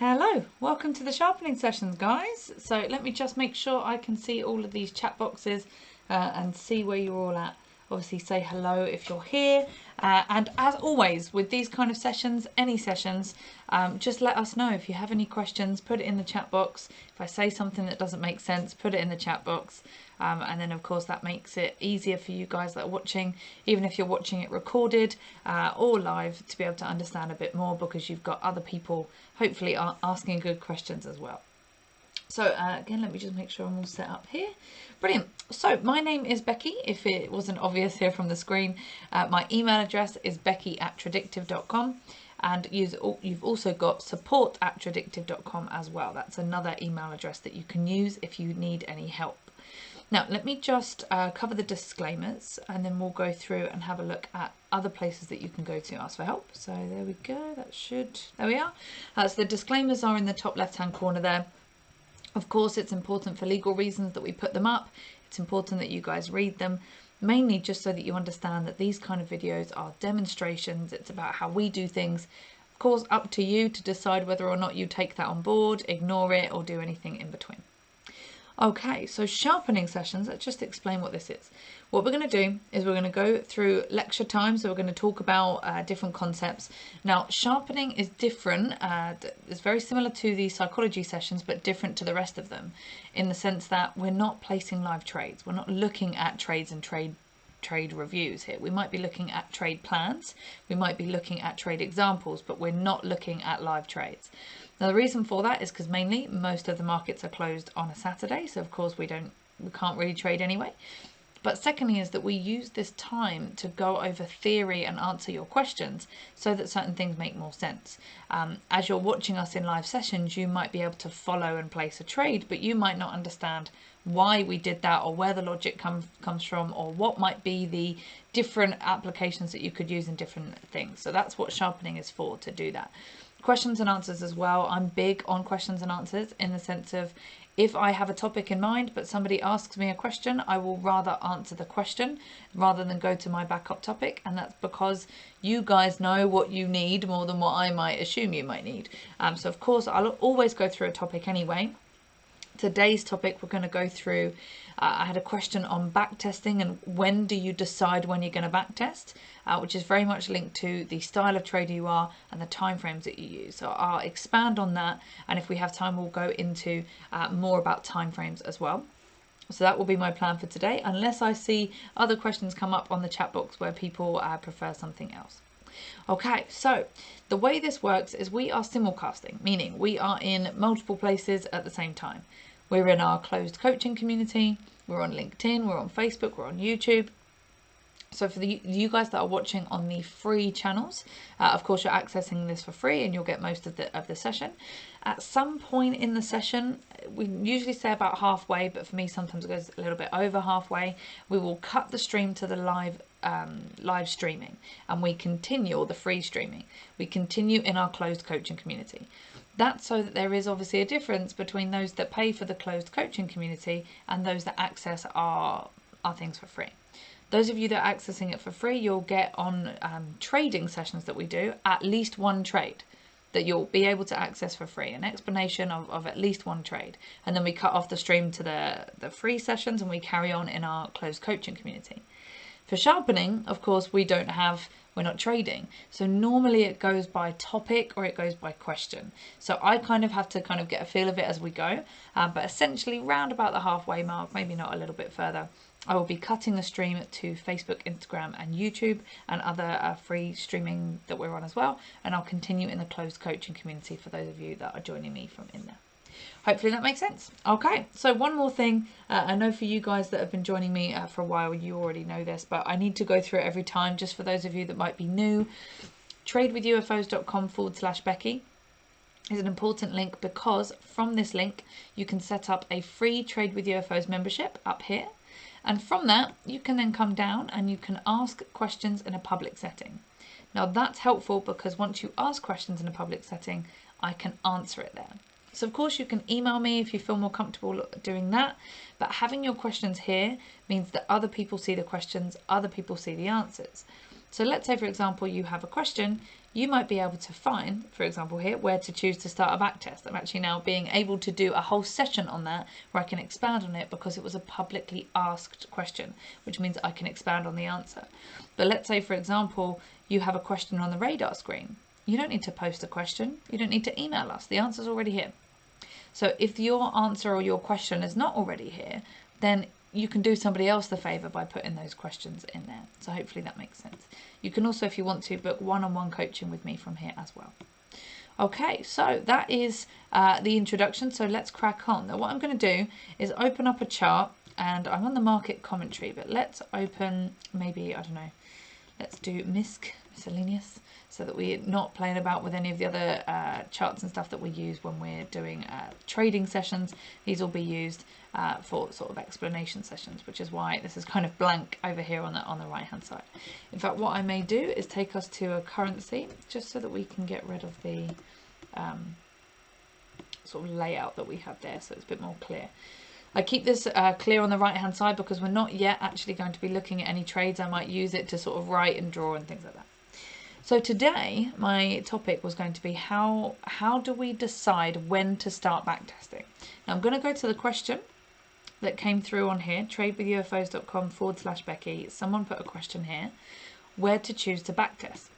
Hello, welcome to the sharpening sessions, guys. So let me just make sure I can see all of these chat boxes and see where you're all at. Obviously say hello if you're here, and as always with these kind of sessions, any sessions, just let us know if you have any questions. Put it in the chat box. If I say something that doesn't make sense, put it in the chat box, and then of course that makes it easier for you guys that are watching, even if you're watching it recorded or live, to be able to understand a bit more, because you've got other people hopefully asking good questions as well. So again, let me just make sure I'm all set up here. Brilliant. So my name is Becky, if it wasn't obvious here from the screen. My email address is becky@traddictiv.com, and you've also got support@traddictiv.com as well. That's another email address that you can use if you need any help. Now let me just cover the disclaimers, and then we'll go through and have a look at other places that you can go to ask for help. So there we go, there we are. So the disclaimers are in the top left hand corner there. Of course, it's important for legal reasons that we put them up. It's important that you guys read them, mainly just so that you understand that these kind of videos are demonstrations. It's about how we do things. Of course, up to you to decide whether or not you take that on board, ignore it, or do anything in between. Okay, so sharpening sessions, let's just explain what this is. What we're going to do is we're going to go through lecture time, so we're going to talk about different concepts. Now, sharpening is different. It's very similar to the psychology sessions, but different to the rest of them, in the sense that we're not placing live trades. We're not looking at trades and trade reviews here. We might be looking at trade plans, we might be looking at trade examples, but we're not looking at live trades. Now the reason for that is because mainly most of the markets are closed on a Saturday, so of course we can't really trade anyway. But secondly is that we use this time to go over theory and answer your questions so that certain things make more sense. As you're watching us in live sessions, you might be able to follow and place a trade, but you might not understand why we did that, or where the logic comes from, or what might be the different applications that you could use in different things. So that's what sharpening is for, to do that. Questions and answers as well. I'm big on questions and answers, in the sense of, if I have a topic in mind but somebody asks me a question, I will rather answer the question rather than go to my backup topic, and that's because you guys know what you need more than what I might assume you might need. So of course I'll always go through a topic anyway. Today's topic, we're going to go through, I had a question on backtesting and when do you decide when you're going to backtest, which is very much linked to the style of trader you are and the timeframes that you use. So I'll expand on that, and if we have time we'll go into more about timeframes as well. So that will be my plan for today, unless I see other questions come up on the chat box where people prefer something else. Okay, so the way this works is we are simulcasting, meaning we are in multiple places at the same time. We're in our closed coaching community, we're on LinkedIn, we're on Facebook, we're on YouTube. So for you guys that are watching on the free channels, of course you're accessing this for free and you'll get most of the session. At some point in the session, we usually say about halfway, but for me sometimes it goes a little bit over halfway, we will cut the stream to the live streaming, and we continue, or the free streaming, we continue in our closed coaching community. That's so that there is obviously a difference between those that pay for the closed coaching community and those that access our things for free. Those of you that are accessing it for free, you'll get on trading sessions that we do at least one trade that you'll be able to access for free, an explanation of at least one trade, and then we cut off the stream to the free sessions and we carry on in our closed coaching community. For sharpening, of course, we're not trading, so normally it goes by topic or it goes by question. So I kind of have to get a feel of it as we go, but essentially round about the halfway mark, maybe not a little bit further, I will be cutting the stream to Facebook, Instagram and YouTube and other free streaming that we're on as well, and I'll continue in the closed coaching community for those of you that are joining me from in there. Hopefully that makes sense. Okay, so one more thing. I know for you guys that have been joining me for a while, you already know this, but I need to go through it every time, just for those of you that might be new. tradewithufos.com/Becky is an important link, because from this link you can set up a free Trade with UFOs membership up here, and from that you can then come down and you can ask questions in a public setting. Now that's helpful because once you ask questions in a public setting, I can answer it there. So of course you can email me if you feel more comfortable doing that, but having your questions here means that other people see the questions, other people see the answers. So let's say, for example, you have a question, you might be able to find, for example here, where to choose to start a back test. I'm actually now being able to do a whole session on that where I can expand on it because it was a publicly asked question, which means I can expand on the answer. But let's say, for example, you have a question on the radar screen. You don't need to post a question. You don't need to email us. The answer's already here. So if your answer or your question is not already here, then you can do somebody else the favour by putting those questions in there. So hopefully that makes sense. You can also, if you want to, book one-on-one coaching with me from here as well. Okay, so that is the introduction. So let's crack on. Now what I'm going to do is open up a chart, and I'm on the market commentary, but let's open maybe, I don't know, let's do miscellaneous, so that we're not playing about with any of the other charts and stuff that we use when we're doing trading sessions. These will be used for sort of explanation sessions, which is why this is kind of blank over here on the right hand side. In fact, what I may do is take us to a currency, just so that we can get rid of the sort of layout that we have there, so it's a bit more clear. I keep this clear on the right hand side because we're not yet actually going to be looking at any trades. I might use it to sort of write and draw and things like that. So today my topic was going to be how do we decide when to start backtesting. Now I'm going to go to the question that came through on here, tradewithufos.com/Becky. Someone put a question here, where to choose to backtest.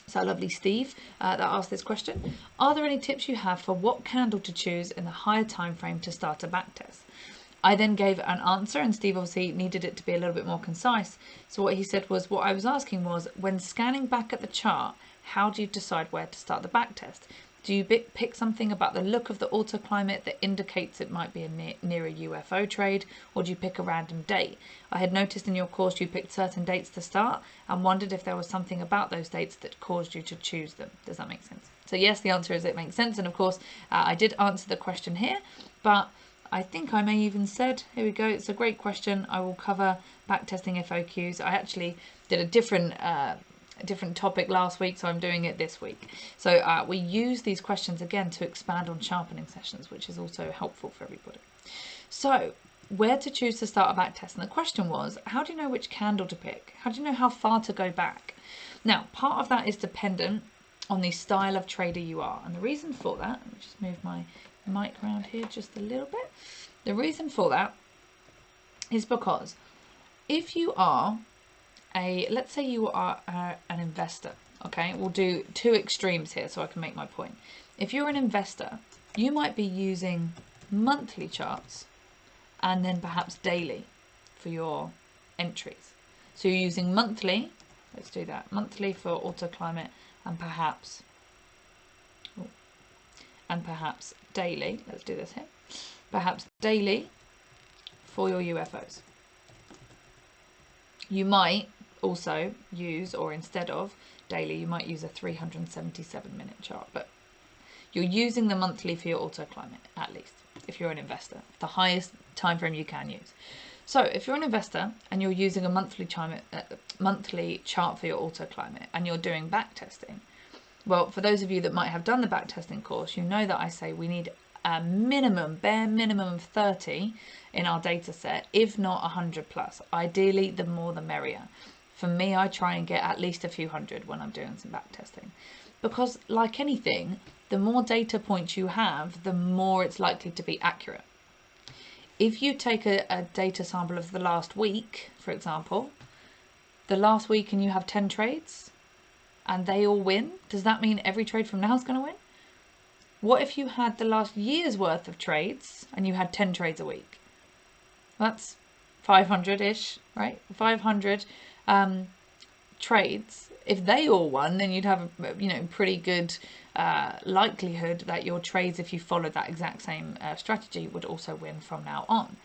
So lovely Steve that asked this question. Are there any tips you have for what candle to choose in the higher time frame to start a backtest? I then gave an answer, and Steve obviously needed it to be a little bit more concise. So what he said was, what I was asking was, when scanning back at the chart, how do you decide where to start the backtest? Do you pick something about the look of the autoclimate that indicates it might be near a UFO trade, or do you pick a random date? I had noticed in your course you picked certain dates to start and wondered if there was something about those dates that caused you to choose them. Does that make sense? So yes, the answer is it makes sense. And of course, I did answer the question here, but I think I may even said, here we go, it's a great question. I will cover backtesting FOQs. I actually did a different topic last week, so I'm doing it this week. So we use these questions again to expand on sharpening sessions, which is also helpful for everybody. So where to choose to start a backtest? And the question was, how do you know which candle to pick? How do you know how far to go back? Now, part of that is dependent on the style of trader you are. And the reason for that, let me just move my mic around here just a little bit. The reason for that is because if you are let's say you are an investor, okay, we'll do two extremes here so I can make my point. If you're an investor, you might be using monthly charts and then perhaps daily for your entries. So you're using monthly, let's do that, monthly for autoclimate, and perhaps daily, let's do this here, perhaps daily for your UFOs. You might also use, or instead of daily, you might use a 377-minute chart, but you're using the monthly for your autoclimate, at least, if you're an investor, the highest time frame you can use. So if you're an investor and you're using a monthly chart for your autoclimate and you're doing backtesting, well, for those of you that might have done the backtesting course, you know that I say we need a bare minimum of 30 in our data set, if not 100 plus. Ideally, the more the merrier. For me, I try and get at least a few hundred when I'm doing some backtesting, because like anything, the more data points you have, the more it's likely to be accurate. If you take a data sample of the last week, for example, the last week, and you have 10 trades and they all win, does that mean every trade from now is going to win? What if you had the last year's worth of trades and you had 10 trades a week? That's 500-ish, right? 500 trades. If they all won, then you'd have a pretty good likelihood that your trades, if you followed that exact same strategy, would also win from now on.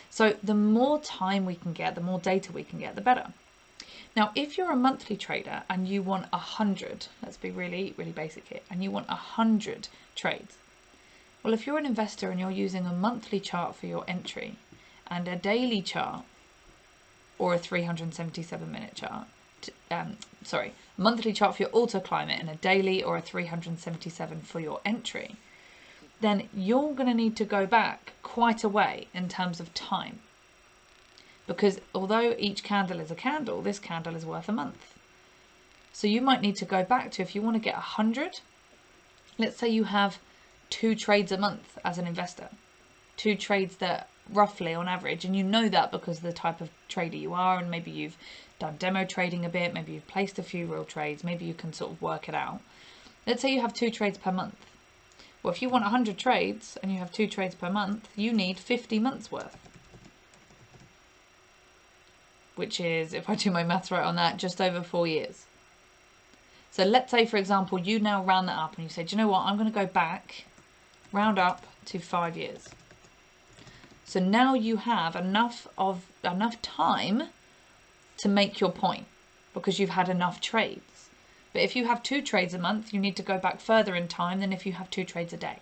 So the more time we can get, the more data we can get, the better. Now, if you're a monthly trader and you want 100, let's be really, really basic here, and you want 100 trades. Well, if you're an investor and you're using a monthly chart for your entry and a daily chart or a 377-minute chart, monthly chart for your autoclimate and a daily or a 377 for your entry, then you're going to need to go back quite a way in terms of time. Because although each candle is a candle, this candle is worth a month. So you might need to go back to, if you want to get 100, let's say you have 2 trades a month as an investor, 2 trades that roughly on average, and you know that because of the type of trader you are, and maybe you've done demo trading a bit, maybe you've placed a few real trades, maybe you can sort of work it out. Let's say you have 2 trades per month. Well, if you want 100 trades and you have 2 trades per month, you need 50 months worth. Which is, if I do my maths right on that, just over 4 years. So let's say, for example, you now round that up and you say, do you know what, I'm going to go back, round up to 5 years. So now you have enough time to make your point because you've had enough trades. But if you have 2 trades a month, you need to go back further in time than if you have 2 trades a day.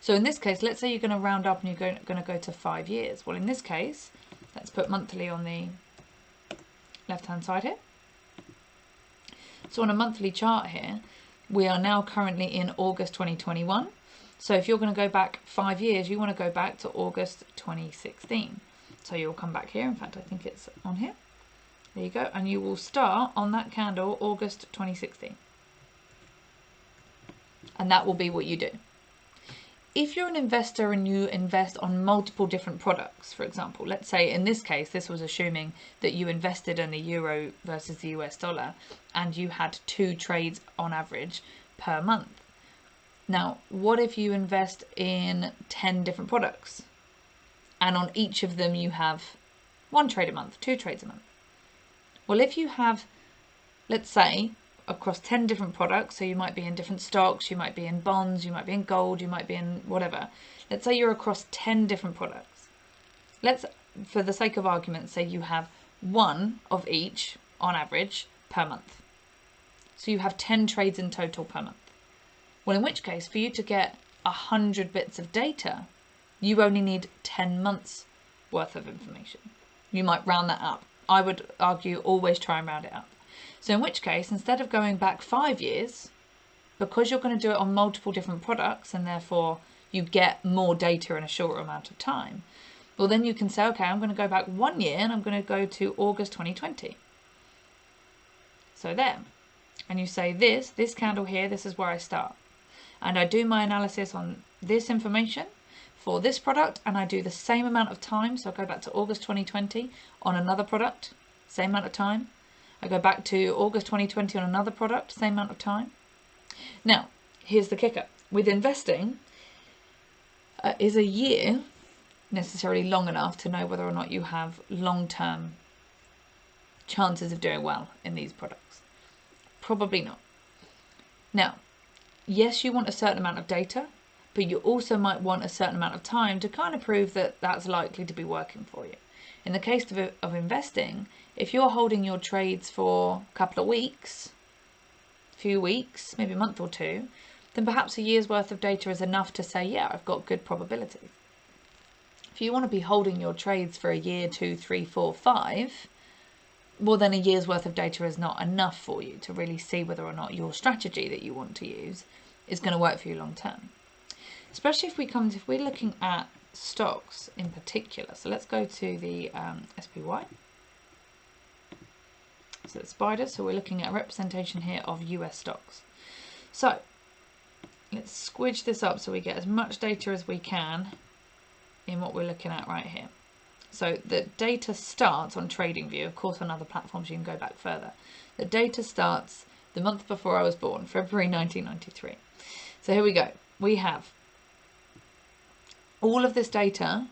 So in this case, let's say you're going to round up and you're going to go to 5 years. Well, in this case, let's put monthly on the left-hand side here. So on a monthly chart here, we are now currently in August 2021. So if you're going to go back 5 years, you want to go back to August 2016. So you'll come back here. In fact, I think it's on here. There you go. And you will start on that candle August 2016. And that will be what you do. If you're an investor and you invest on multiple different products, for example, let's say in this case, this was assuming that you invested in the euro versus the US dollar and you had 2 trades on average per month. Now, what if you invest in 10 different products and on each of them you have 1 trade a month, 2 trades a month? Well, if you have, let's say, across 10 different products, so you might be in different stocks, you might be in bonds, you might be in gold, you might be in whatever. Let's say you're across 10 different products. Let's, for the sake of argument, say you have 1 of each on average per month. So you have 10 trades in total per month. Well, in which case, for you to get 100 bits of data, you only need 10 months worth of information. You might round that up. I would argue always try and round it up. So in which case, instead of going back 5 years, because you're going to do it on multiple different products and therefore you get more data in a shorter amount of time, well then you can say, okay, I'm going to go back 1 year and I'm going to go to August 2020. So there. And you say this candle here, this is where I start. And I do my analysis on this information for this product, and I do the same amount of time. So I go back to August 2020 on another product, same amount of time. I go back to August 2020 on another product, same amount of time. Now, here's the kicker. With investing, is a year necessarily long enough to know whether or not you have long-term chances of doing well in these products? Probably not. Now, yes, you want a certain amount of data, but you also might want a certain amount of time to kind of prove that that's likely to be working for you. In the case of investing, if you're holding your trades for a couple of weeks, few weeks, maybe a month or 2, then perhaps a year's worth of data is enough to say, yeah, I've got good probability. If you want to be holding your trades for a year, 2, 3, 4, 5, well then a year's worth of data is not enough for you to really see whether or not your strategy that you want to use is going to work for you long term. Especially if we're looking at stocks in particular. So let's go to the SPY. So it's spider. So we're looking at a representation here of US stocks. So let's squidge this up so we get as much data as we can in what we're looking at right here. So the data starts on TradingView. Of course, on other platforms you can go back further. The data starts the month before I was born, February 1993. So here we go. We have all of this data